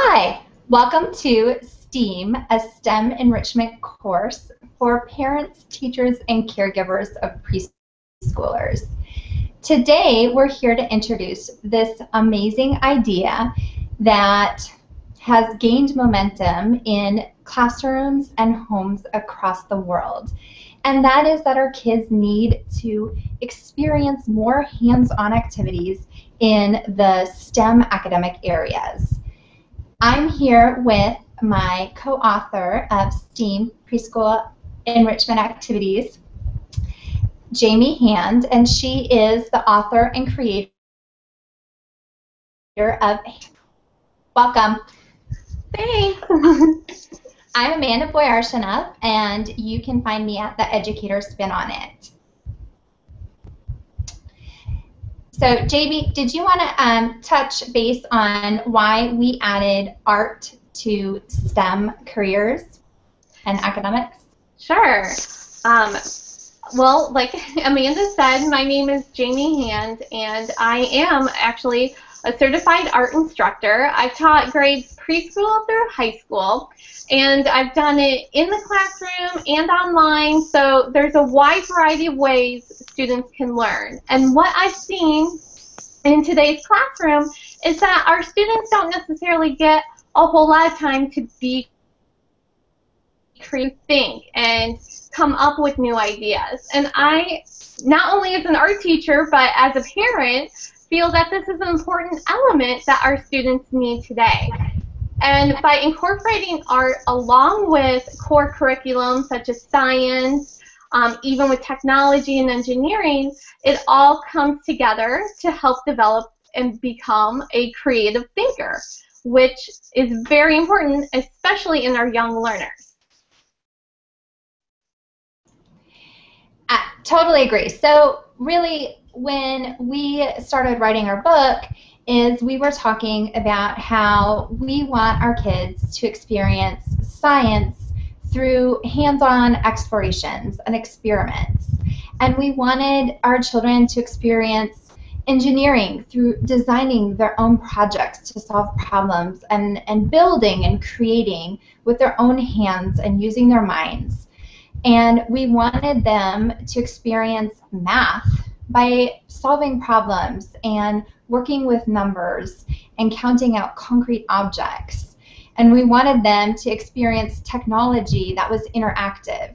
Hi, welcome to STEAM, a STEM enrichment course for parents, teachers, and caregivers of preschoolers. Today, we're here to introduce this amazing idea that has gained momentum in classrooms and homes across the world. And that is that our kids need to experience more hands-on activities in the STEM academic areas. I'm here with my co-author of STEAM Preschool Enrichment Activities, Jamie Hand, and she is the author and creator of Welcome. Thanks. I'm Amanda Boyarshinov, and you can find me at The Educator Spin on It. So, Jamie, did you want to touch base on why we added art to STEM careers and academics? Sure. Well, like Amanda said, my name is Jamie Hand, and I am actually a certified art instructor. I've taught grades preschool through high school, and I've done it in the classroom and online, so there's a wide variety of ways students can learn. And what I've seen in today's classroom is that our students don't necessarily get a whole lot of time to be creative, think, and come up with new ideas. And I, not only as an art teacher, but as a parent, feel that this is an important element that our students need today. And by incorporating art along with core curriculum such as science, even with technology and engineering, it all comes together to help develop and become a creative thinker, which is very important, especially in our young learners. I totally agree. So really, when we started writing our book, we were talking about how we want our kids to experience science through hands-on explorations and experiments. And we wanted our children to experience engineering through designing their own projects to solve problems and building and creating with their own hands and using their minds. And we wanted them to experience math by solving problems and working with numbers and counting out concrete objects. And we wanted them to experience technology that was interactive.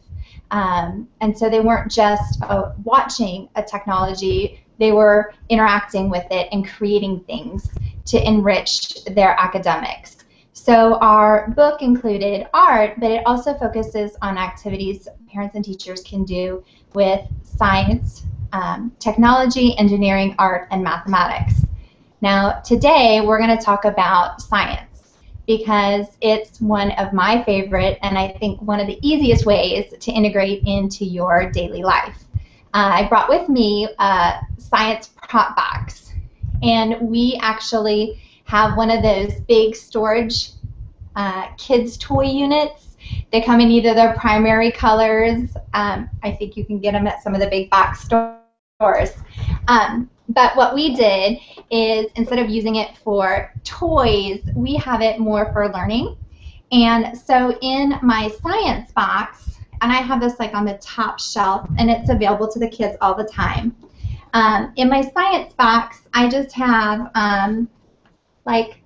And so they weren't just watching a technology, they were interacting with it and creating things to enrich their academics. So our book included art, but it also focuses on activities parents and teachers can do with science, technology, engineering, art, and mathematics. Now, today we're going to talk about science because it's one of my favorite and I think one of the easiest ways to integrate into your daily life. I brought with me a science prop box, and we actually have one of those big storage kids' toy units. They come in either their primary colors. I think you can get them at some of the big box stores. But what we did is instead of using it for toys, we have it more for learning. And so in my science box, and I have this like on the top shelf, and it's available to the kids all the time. In my science box, I just have like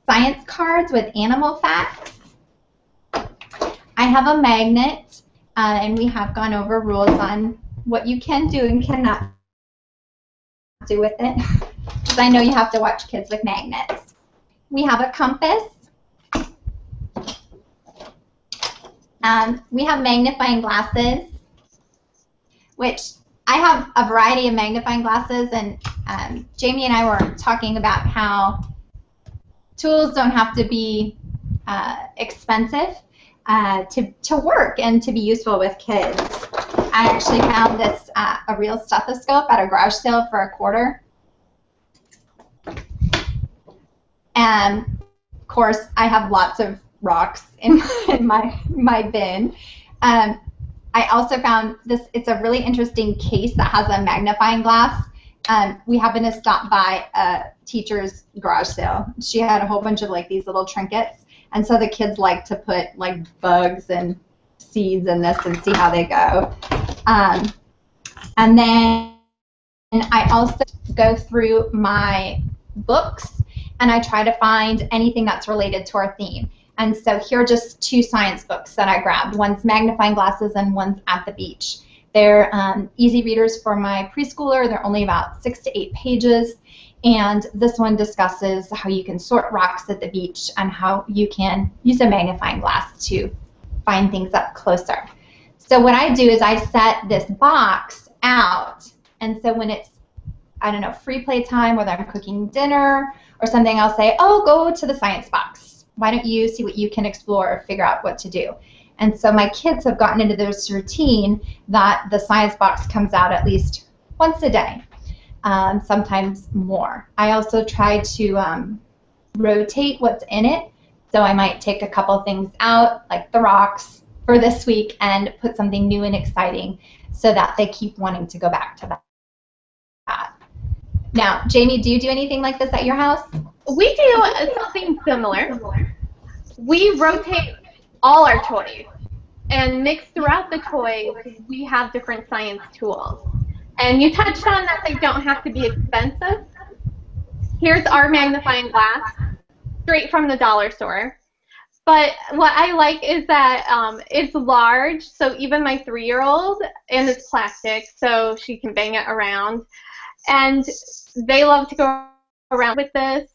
science cards with animal facts. I have a magnet, and we have gone over rules on what you can do and cannot do with it, because I know you have to watch kids with magnets. We have a compass. We have magnifying glasses, which I have a variety of magnifying glasses, and Jamie and I were talking about how tools don't have to be expensive to work and to be useful with kids. I actually found this a real stethoscope at a garage sale for $1. And of course, I have lots of rocks in my bin. I also found this, it's a really interesting case that has a magnifying glass we happened to stop by a teacher's garage sale. She had a whole bunch of like these little trinkets, and so the kids like to put like bugs and seeds in this and see how they go. And then I also go through my books and I try to find anything that's related to our theme. And so here are just 2 science books that I grabbed. One's Magnifying Glasses and one's At the Beach. They're easy readers for my preschooler. They're only about 6 to 8 pages. And this one discusses how you can sort rocks at the beach and how you can use a magnifying glass to find things up closer. So what I do is I set this box out, and so when it's, I don't know, free play time, whether I'm cooking dinner or something, I'll say, oh, go to the science box. Why don't you see what you can explore or figure out what to do? And so my kids have gotten into this routine that the science box comes out at least once a day, sometimes more. I also try to rotate what's in it. So I might take a couple things out, like the rocks, for this week and put something new and exciting so that they keep wanting to go back to that. Now, Jamie, do you do anything like this at your house? We do something similar. We rotate all our toys, and mix throughout the toys, we have different science tools. And you touched on that they don't have to be expensive. Here's our magnifying glass, straight from the dollar store. But what I like is that it's large, so even my 3-year-old, and it's plastic, so she can bang it around. And they love to go around with this.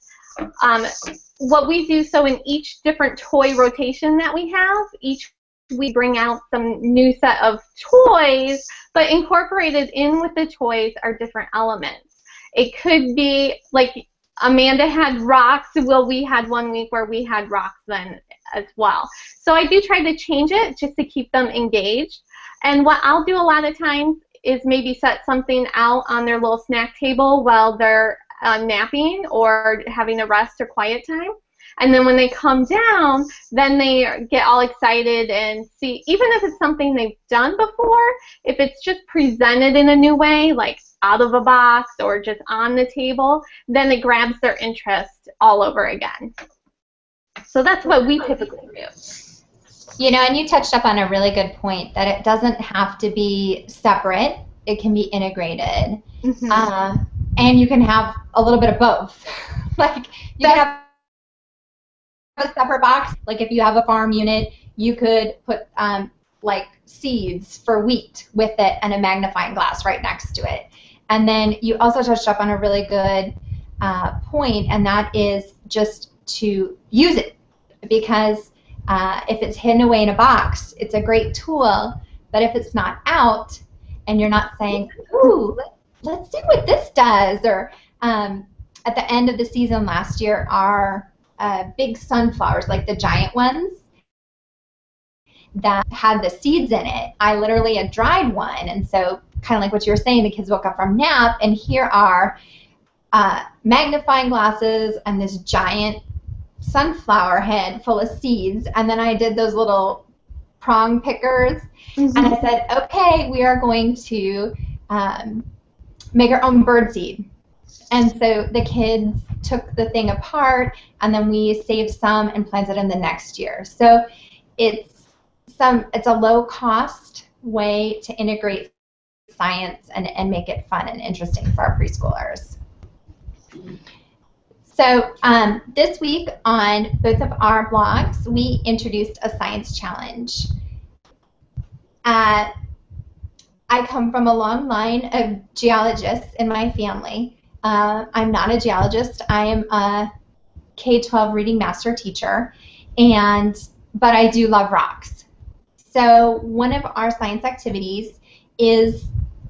What we do, so in each different toy rotation that we have, each we bring out some new set of toys, but incorporated in with the toys are different elements. It could be like Amanda had rocks. Well, we had one week where we had rocks then as well. So I do try to change it just to keep them engaged. And what I'll do a lot of times is maybe set something out on their little snack table while they're napping or having a rest or quiet time. And then when they come down, then they get all excited and see, even if it's something they've done before, if it's just presented in a new way, like out of a box or just on the table, then it grabs their interest all over again. So that's what we typically do. You know, and you touched up on a really good point that it doesn't have to be separate. It can be integrated. Mm-hmm. And you can have a little bit of both. Like you can have a separate box. Like if you have a farm unit, you could put like seeds for wheat with it and a magnifying glass right next to it. And then you also touched up on a really good point, and that is just to use it, because if it's hidden away in a box, it's a great tool, but if it's not out and you're not saying, ooh, let's see what this does, or at the end of the season last year, our big sunflowers, like the giant ones that had the seeds in it, I literally had dried one, and so kind of like what you were saying, the kids woke up from nap, and here are magnifying glasses and this giant sunflower head full of seeds, and then I did those little prong pickers, mm-hmm. and I said, okay, we are going to make our own bird seed. And so the kids took the thing apart, and then we saved some and planted in the next year. So it's a low-cost way to integrate science and make it fun and interesting for our preschoolers. So this week on both of our blogs, we introduced a science challenge. I come from a long line of geologists in my family. I'm not a geologist. I am a K-12 reading master teacher, but I do love rocks. So one of our science activities is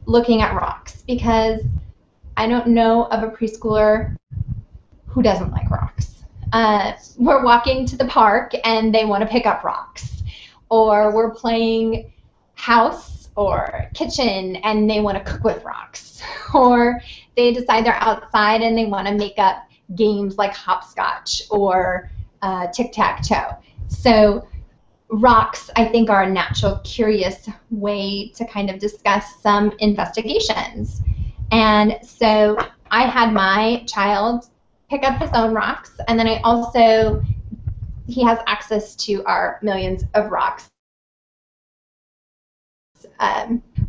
looking at rocks, because I don't know of a preschooler who doesn't like rocks. We're walking to the park and they want to pick up rocks, or we're playing house or kitchen and they want to cook with rocks, or they decide they're outside and they want to make up games like hopscotch or tic-tac-toe. So rocks, I think, are a natural, curious way to kind of discuss some investigations. And so I had my child pick up his own rocks, and then he has access to our millions of rocks.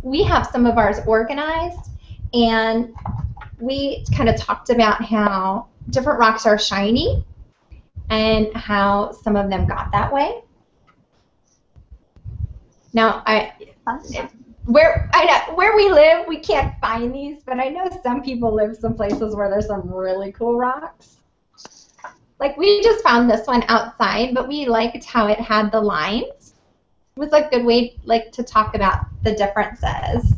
We have some of ours organized, and we kind of talked about how different rocks are shiny and how some of them got that way. Now, where we live, we can't find these, but I know some people live some places where there's some really cool rocks. Like, we just found this one outside, but we liked how it had the lines. It was a good way, like, to talk about the differences.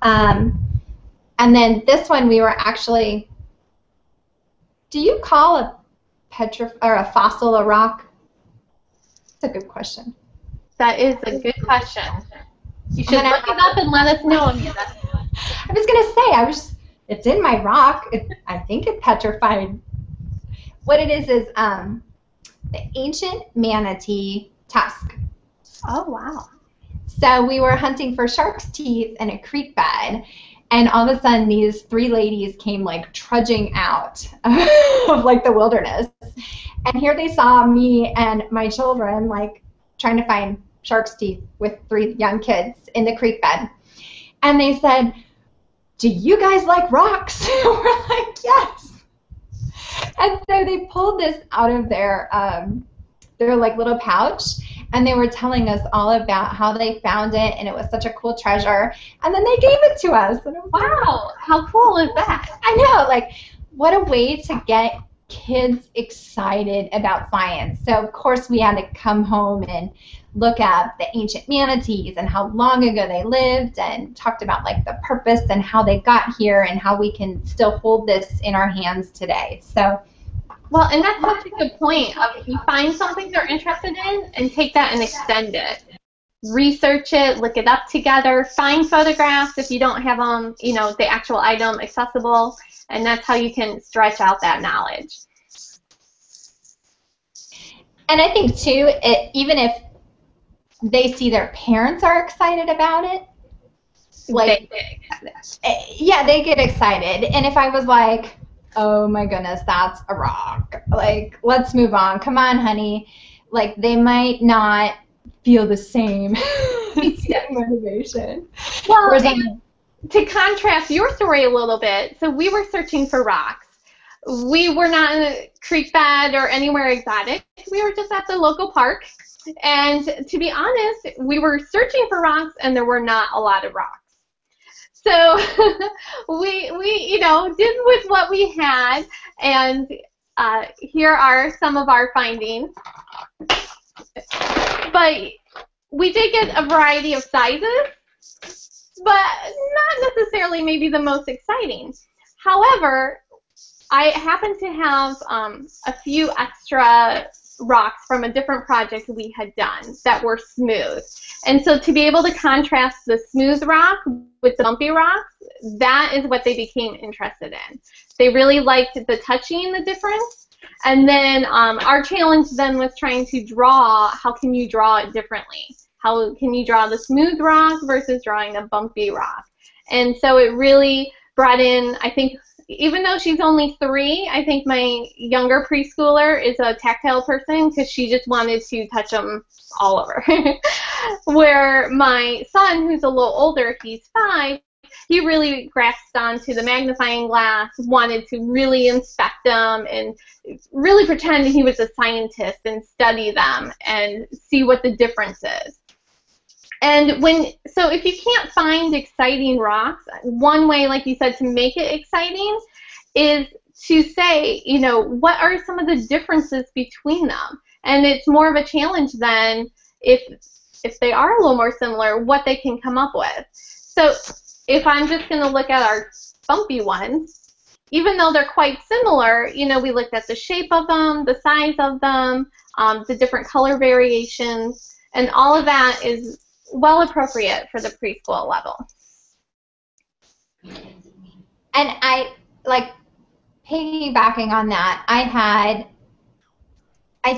And then this one, we were actually. Do you call a fossil a rock? That's a good question. That is a good question. You should look it up and let us know. I was gonna say, it's in my rock. I think it petrified. What it is the ancient manatee tusk. Oh, wow. So we were hunting for shark's teeth in a creek bed, and all of a sudden these three ladies came like trudging out of like the wilderness. And here they saw me and my children like trying to find shark's teeth with three young kids in the creek bed. And they said, "Do you guys like rocks?" We're like, "Yes." And so they pulled this out of their like little pouch, and they were telling us all about how they found it, and it was such a cool treasure. And then they gave it to us. And wow, how cool is that? I know, like, what a way to get kids excited about science. So of course we had to come home and look at the ancient manatees and how long ago they lived, and talked about like the purpose and how they got here and how we can still hold this in our hands today. So, well, and that's such a good point. You find something they're interested in and take that and extend it. Research it, look it up together, find photographs if you don't have them, the actual item accessible, and that's how you can stretch out that knowledge. And I think too, even if they see their parents are excited about it, like, yeah, they get excited. And if I was like, "Oh my goodness, that's a rock. Like, let's move on. Come on, honey." Like, they might not feel the same motivation. Well, to contrast your story a little bit, so we were searching for rocks. We were not in a creek bed or anywhere exotic. We were just at the local park. And to be honest, we were searching for rocks, and there were not a lot of rocks. So we did with what we had, and here are some of our findings. But we did get a variety of sizes, but not necessarily maybe the most exciting. However, I happen to have a few extra rocks from a different project we had done that were smooth. And so to be able to contrast the smooth rock with the bumpy rocks, that is what they became interested in. They really liked the touching, the difference. And then our challenge then was trying to draw, how can you draw it differently? How can you draw the smooth rock versus drawing a bumpy rock? And so it really brought in, I think, even though she's only 3, I think my younger preschooler is a tactile person because she just wanted to touch them all over. Where my son, who's a little older, he's 5, he really grasped onto the magnifying glass, wanted to really inspect them and really pretend he was a scientist and study them and see what the difference is. And so if you can't find exciting rocks, one way, like you said, to make it exciting is to say, what are some of the differences between them? And it's more of a challenge than if they are a little more similar, what they can come up with. So if I'm just going to look at our bumpy ones, even though they're quite similar, we looked at the shape of them, the size of them, the different color variations, and all of that is well appropriate for the preschool level. And I, like, piggybacking on that, I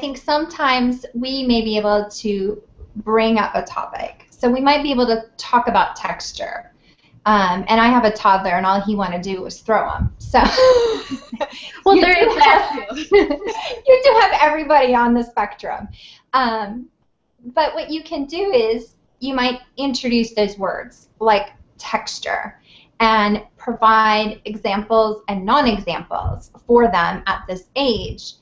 think sometimes we may be able to bring up a topic. So we might be able to talk about texture. And I have a toddler, and all he wanted to do was throw them. So, well, there is that too. You do have everybody on the spectrum. But what you can do is you might introduce those words like texture and provide examples and non-examples for them at this age.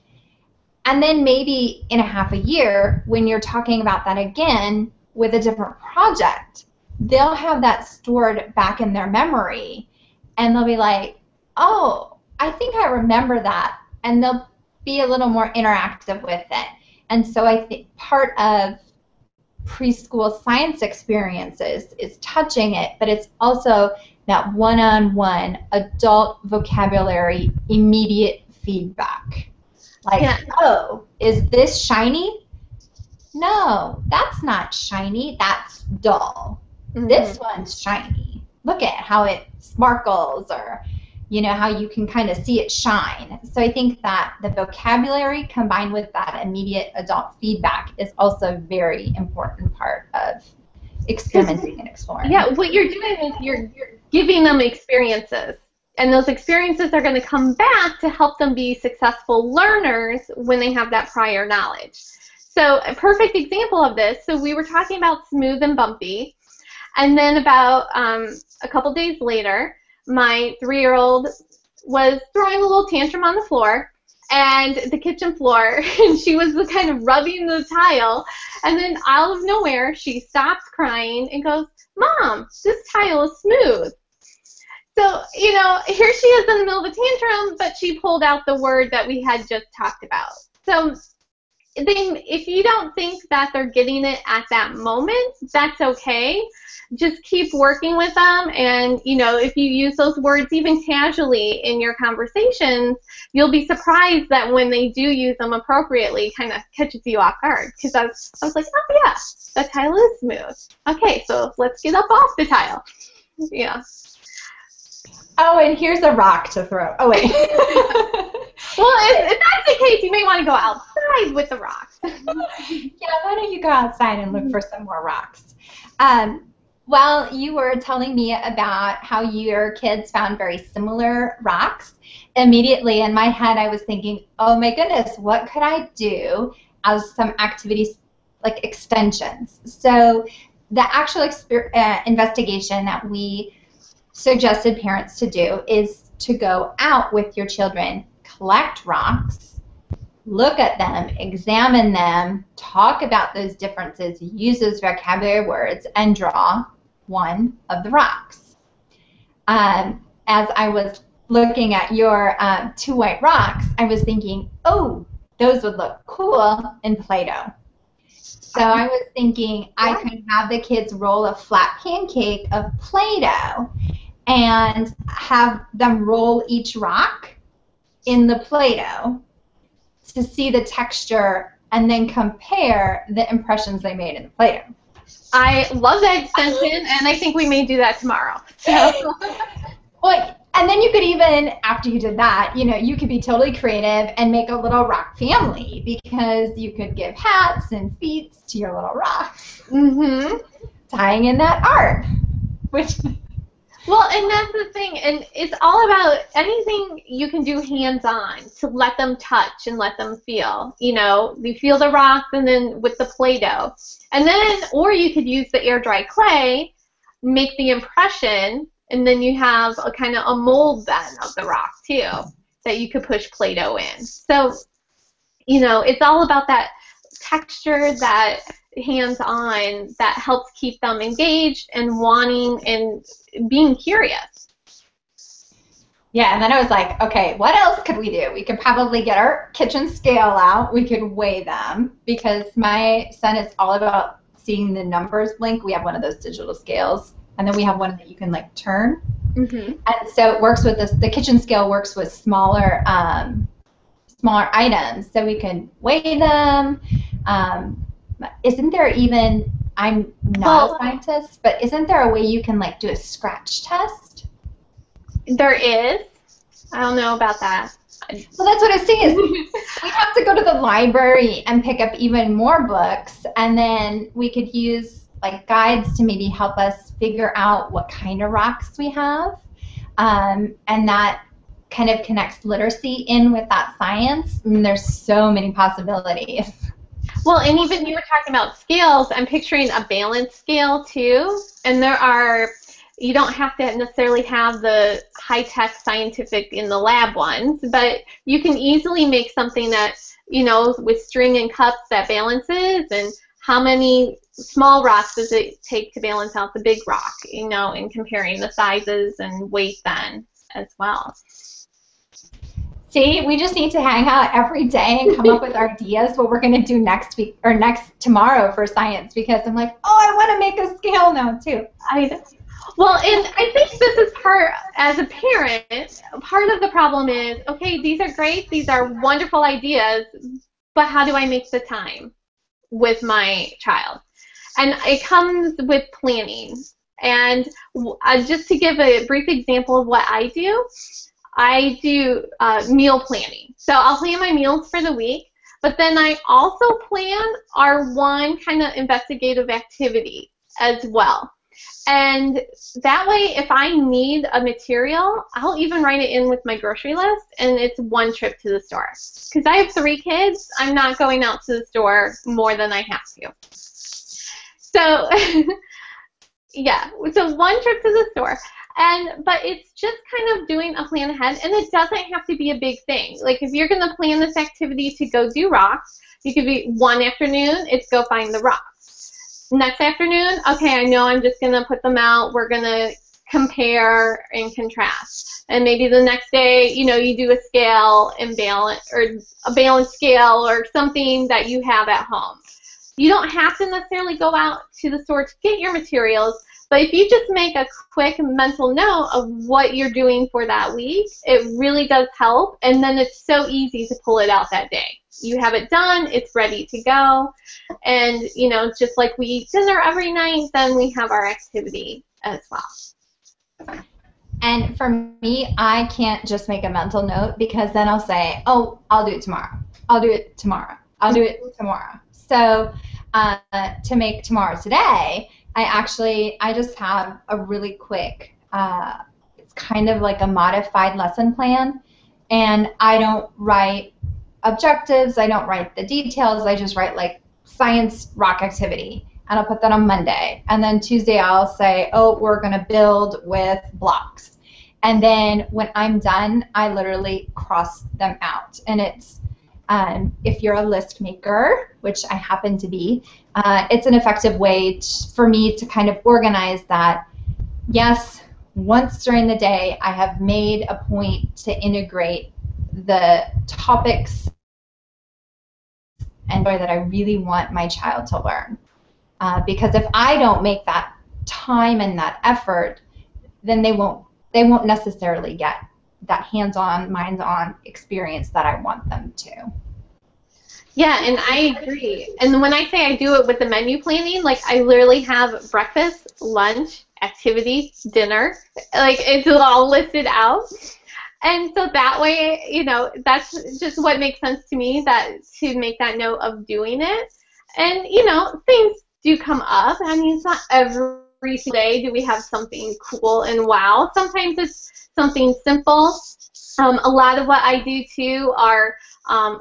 And then maybe in a half a year, when you're talking about that again with a different project, they'll have that stored back in their memory, and they'll be like, oh, I think I remember that, and they'll be a little more interactive with it. And so I think part of preschool science experiences is touching it, but it's also that one-on-one adult vocabulary immediate feedback. Like, yeah. Oh, is this shiny? No, that's not shiny, that's dull. Mm-hmm. This one's shiny. Look at how it sparkles, or how you can kind of see it shine. So I think that the vocabulary combined with that immediate adult feedback is also a very important part of experimenting and exploring. Yeah, what you're doing is you're giving them experiences, and those experiences are going to come back to help them be successful learners when they have that prior knowledge. So a perfect example of this, so we were talking about smooth and bumpy, and then about a couple days later, my 3-year-old was throwing a little tantrum on the floor, and the kitchen floor, and she was kind of rubbing the tile, and then out of nowhere, she stops crying and goes, Mom, this tile is smooth. So, here she is in the middle of a tantrum, but she pulled out the word that we had just talked about. So if you don't think that they're getting it at that moment, that's okay. Just keep working with them, and if you use those words even casually in your conversations, you'll be surprised that when they do use them appropriately, kind of catches you off guard. Because I was like, oh yeah, the tile is smooth. Okay, so let's get up off the tile. Yeah. Oh, and here's a rock to throw. Oh wait. Well, if that's the case, you may want to go outside with the rocks. Yeah, why don't you go outside and look for some more rocks? Well, you were telling me about how your kids found very similar rocks. Immediately in my head, I was thinking, oh my goodness, what could I do as some activities like extensions? So the actual investigation that we suggested parents to do is to go out with your children, collect rocks, look at them, examine them, talk about those differences, use those vocabulary words, and draw one of the rocks. As I was looking at your 2 white rocks, I was thinking, oh, those would look cool in Play-Doh. So I was thinking I could have the kids roll a flat pancake of Play-Doh and have them roll each rock in the Play-Doh to see the texture and then compare the impressions they made in the Play-Doh. I love that extension, and I think we may do that tomorrow. So. Well, and then you could even, after you did that, you could be totally creative and make a little rock family, because you could give hats and feet to your little rocks. Mm-hmm. Tying in that art. Well, and that's the thing, and it's all about anything you can do hands-on to let them touch and let them feel. You feel the rocks, and then with the Play-Doh. And then, or you could use the air-dry clay, make the impression, and then you have a kind of a mold then of the rock, too, that you could push Play-Doh in. So, it's all about that texture, that hands-on, that helps keep them engaged and wanting and being curious. Yeah, and then I was like, okay, what else could we do? We could probably get our kitchen scale out. We could weigh them, because my son is all about seeing the numbers blink. We have one of those digital scales, and then we have one that you can like turn. Mm-hmm. And so it works with this. The kitchen scale works with smaller items, so we can weigh them. Isn't there even, I'm not a scientist, but isn't there a way you can like do a scratch test? There is. I don't know about that. Well, that's what I was saying. We have to go to the library and pick up even more books, and then we could use like guides to maybe help us figure out what kind of rocks we have, and that kind of connects literacy in with that science. I mean, there's so many possibilities. Well, and even you were talking about scales, I'm picturing a balance scale too, and you don't have to necessarily have the high-tech scientific in the lab ones, but you can easily make something that, with string and cups that balances, and how many small rocks does it take to balance out the big rock, and comparing the sizes and weight then as well. See, we just need to hang out every day and come up with ideas what we're going to do next week or tomorrow for science, because I'm like, oh, I want to make a scale now too. Well, and I think this is as a parent, part of the problem is, okay, these are great, these are wonderful ideas, but how do I make the time with my child? And it comes with planning. And just to give a brief example of what I do meal planning. So I'll plan my meals for the week, but then I also plan our one kind of investigative activity as well. And that way, if I need a material, I'll even write it in with my grocery list, and it's one trip to the store. Because I have 3 kids, I'm not going out to the store more than I have to. So, yeah, so one trip to the store. But it's just kind of doing a plan ahead, and it doesn't have to be a big thing. Like, if you're going to plan this activity to go do rocks, you could be one afternoon, it's go find the rocks. Next afternoon, okay, I know I'm just going to put them out. We're going to compare and contrast. And maybe the next day, you do a scale and balance, or a balance scale or something that you have at home. You don't have to necessarily go out to the store to get your materials, but if you just make a quick mental note of what you're doing for that week, it really does help, and then it's so easy to pull it out that day. You have it done, it's ready to go, and just like we eat dinner every night, then we have our activity as well. And for me, I can't just make a mental note, because then I'll say, oh, I'll do it tomorrow. I'll do it tomorrow. I'll do it tomorrow. So to make tomorrow today, I just have a really quick, it's kind of like a modified lesson plan, and I don't write objectives, I don't write the details, I just write like science rock activity, and I'll put that on Monday, and then Tuesday I'll say, oh, we're going to build with blocks, and then when I'm done, I literally cross them out. And it's if you're a list maker, which I happen to be, it's an effective way for me to kind of organize that. Yes, once during the day, I have made a point to integrate the topics and that I really want my child to learn. Because if I don't make that time and that effort, then they won't necessarily get that hands-on, minds-on experience that I want them to. Yeah, and I agree. And when I say I do it with the menu planning, like I literally have breakfast, lunch, activity, dinner. Like it's all listed out. And so that way, that's just what makes sense to me, that to make that note of doing it. And, things do come up. I mean, it's not every day do we have something cool and wow. Sometimes it's something simple. A lot of what I do, too, are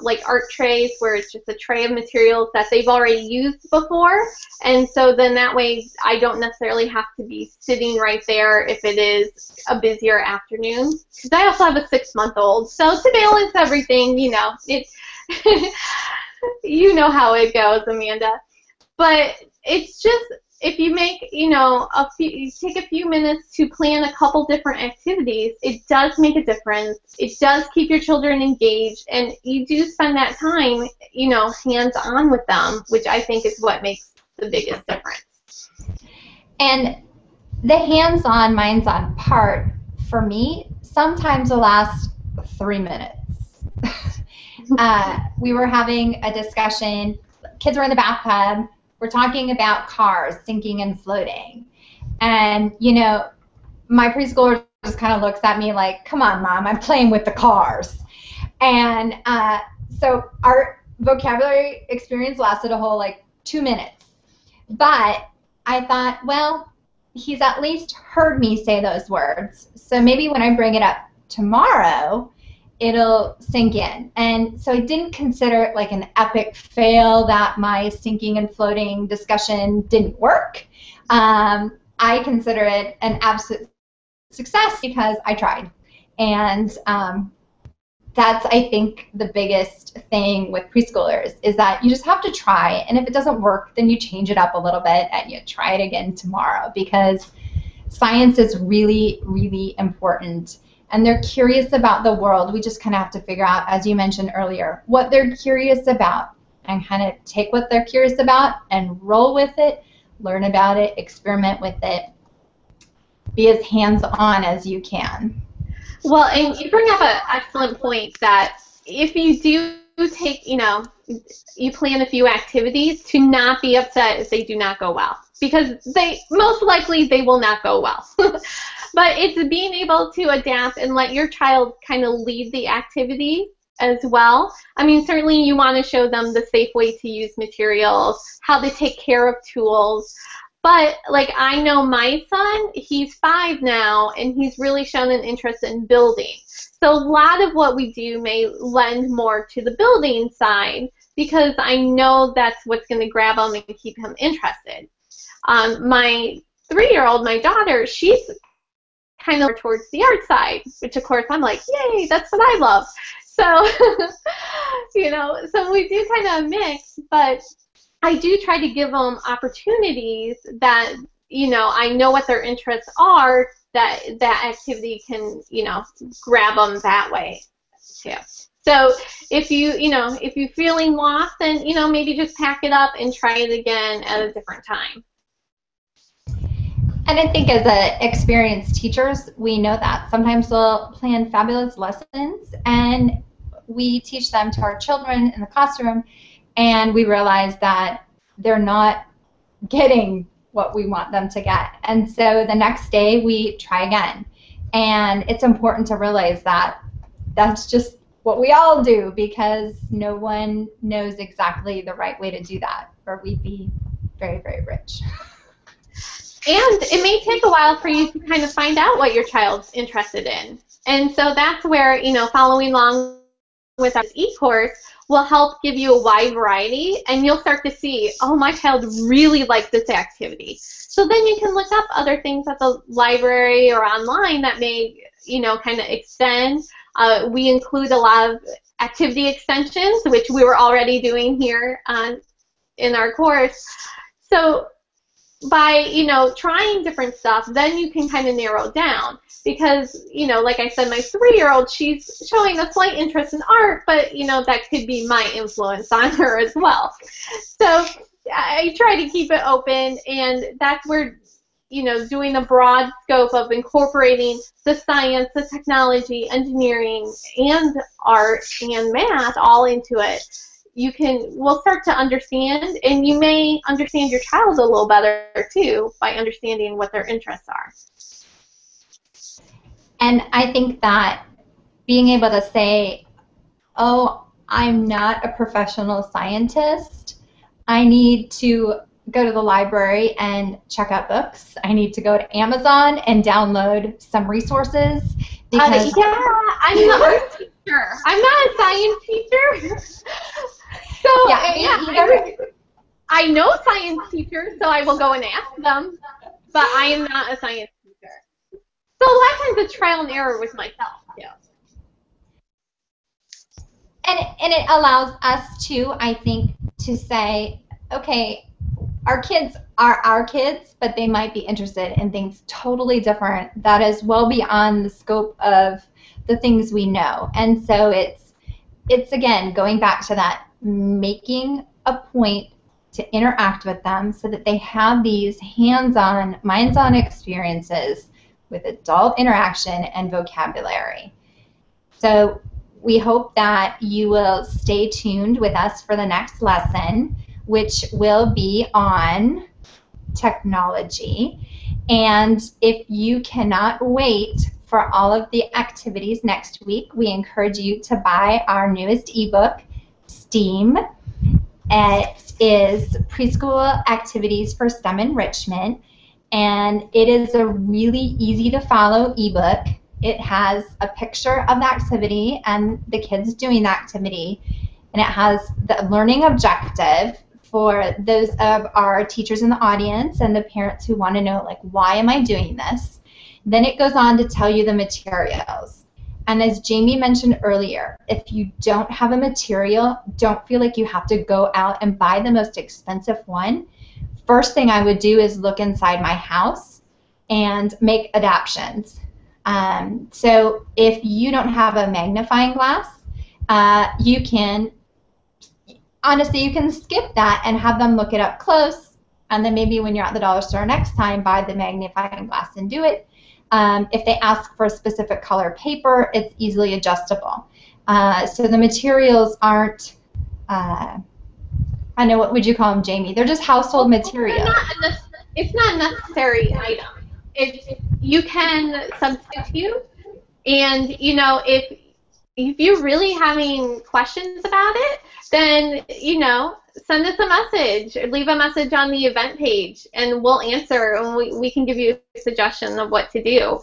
like art trays, where it's just a tray of materials that they've already used before. And so then that way I don't necessarily have to be sitting right there if it is a busier afternoon. Because I also have a 6-month-old. So to balance everything, you know how it goes, Amanda. But it's just, if you make, you take a few minutes to plan a couple different activities, it does make a difference. It does keep your children engaged, and you do spend that time, hands-on with them, which I think is what makes the biggest difference. And the hands-on, minds-on part, for me, sometimes will last 3 minutes. We were having a discussion, kids were in the bathtub, we're talking about cars sinking and floating. And, my preschooler just kind of looks at me like, come on, Mom, I'm playing with the cars. And so our vocabulary experience lasted a whole, 2 minutes. But I thought, well, he's at least heard me say those words. So maybe when I bring it up tomorrow, it'll sink in. And so I didn't consider it like an epic fail that my sinking and floating discussion didn't work. I consider it an absolute success because I tried. And that's, I think, the biggest thing with preschoolers is that you just have to try. And if it doesn't work, then you change it up a little bit and you try it again tomorrow, because science is really, really important. And they're curious about the world. We just kind of have to figure out, as you mentioned earlier, what they're curious about and kind of take what they're curious about and roll with it, learn about it, experiment with it, be as hands-on as you can. Well, and you bring up an excellent point that if you do take, you plan a few activities, to not be upset if they do not go well, because most likely they will not go well. But it's being able to adapt and let your child kind of lead the activity as well. I mean, certainly you want to show them the safe way to use materials, how to take care of tools. But, like, I know my son, he's 5 now, and he's really shown an interest in building. So a lot of what we do may lend more to the building side, because I know that's what's going to grab him and keep him interested. My 3-year-old, my daughter, she's kind of towards the art side, which, of course, I'm like, yay, that's what I love. So, so we do kind of mix, but I do try to give them opportunities that, I know what their interests are, that activity can, grab them that way too. So if you're feeling lost, then, maybe just pack it up and try it again at a different time. And I think as experienced teachers, we know that. Sometimes we'll plan fabulous lessons and we teach them to our children in the classroom, and we realize that they're not getting what we want them to get. And so the next day we try again. And it's important to realize that that's just what we all do, because no one knows exactly the right way to do that, or we'd be very, very rich. And it may take a while for you to kind of find out what your child's interested in. And so that's where, following along with our e-course will help give you a wide variety, and you'll start to see, oh, my child really likes this activity. So then you can look up other things at the library or online that may, kind of extend. We include a lot of activity extensions, which we were already doing here in our course. So by, trying different stuff, then you can kind of narrow down. Because, like I said, my 3-year-old, she's showing a slight interest in art, but, that could be my influence on her as well. So I try to keep it open, and that's where, doing a broad scope of incorporating the science, the technology, engineering, and art and math all into it. We'll start to understand, and you may understand your child a little better, too, by understanding what their interests are. And I think that being able to say, oh, I'm not a professional scientist, I need to go to the library and check out books. I need to go to Amazon and download some resources. Because yeah, I'm an art teacher. I'm not a science teacher. So I know science teachers, so I will go and ask them, but I am not a science teacher. So a lot of times it's trial and error with myself, too. And it allows us to, I think, to say, okay, our kids are our kids, but they might be interested in things totally different that is well beyond the scope of the things we know. And so it's again, going back to that, making a point to interact with them so that they have these hands-on, minds-on experiences with adult interaction and vocabulary. So we hope that you will stay tuned with us for the next lesson, which will be on technology. And if you cannot wait for all of the activities next week, we encourage you to buy our newest ebook, STEAM. It is Preschool Activities for STEM Enrichment. and it is a really easy to follow ebook. It has a picture of the activity and the kids doing the activity, and it has the learning objective for those of our teachers in the audience and the parents who want to know, like, why am I doing this? Then it goes on to tell you the materials. And as Jamie mentioned earlier, if you don't have a material, don't feel like you have to go out and buy the most expensive one. First thing I would do is look inside my house and make adaptations. So if you don't have a magnifying glass, you can, honestly, you can skip that and have them look it up close, and then maybe when you're at the dollar store next time, buy the magnifying glass and do it. If they ask for a specific color paper, it's easily adjustable. So the materials aren't, I know, what would you call them, Jamie? They're just household materials. It's not a necessary item. You can substitute, and if you're really having questions about it, then send us a message or leave a message on the event page, and we'll answer, and we can give you a suggestion of what to do.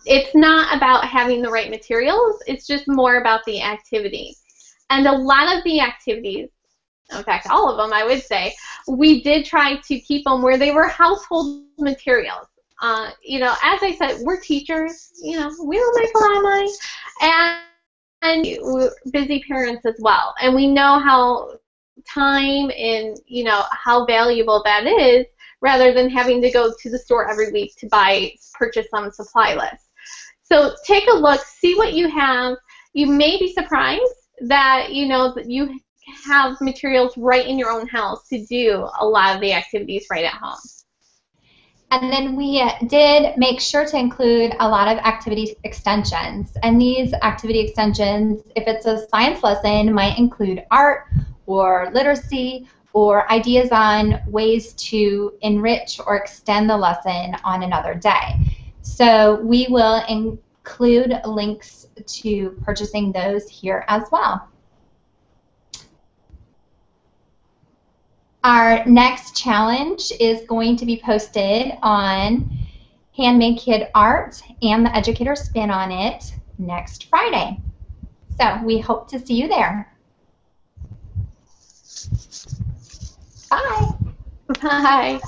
It's not about having the right materials. It's just more about the activity. And a lot of the activities, in fact, all of them, I would say, we did try to keep them where they were household materials. As I said, we're teachers. We don't make a lot of money, and we're busy parents as well. And we know how time and how valuable that is, rather than having to go to the store every week to purchase some supply list. So take a look, see what you have. You may be surprised that that you have materials right in your own house to do a lot of the activities right at home. And then we did make sure to include a lot of activity extensions. And these activity extensions, if it's a science lesson, might include art or literacy or ideas on ways to enrich or extend the lesson on another day. So we will include links to purchasing those here as well. Our next challenge is going to be posted on Handmade Kid Art and the Educator Spin on it next Friday. So we hope to see you there. Bye. Bye.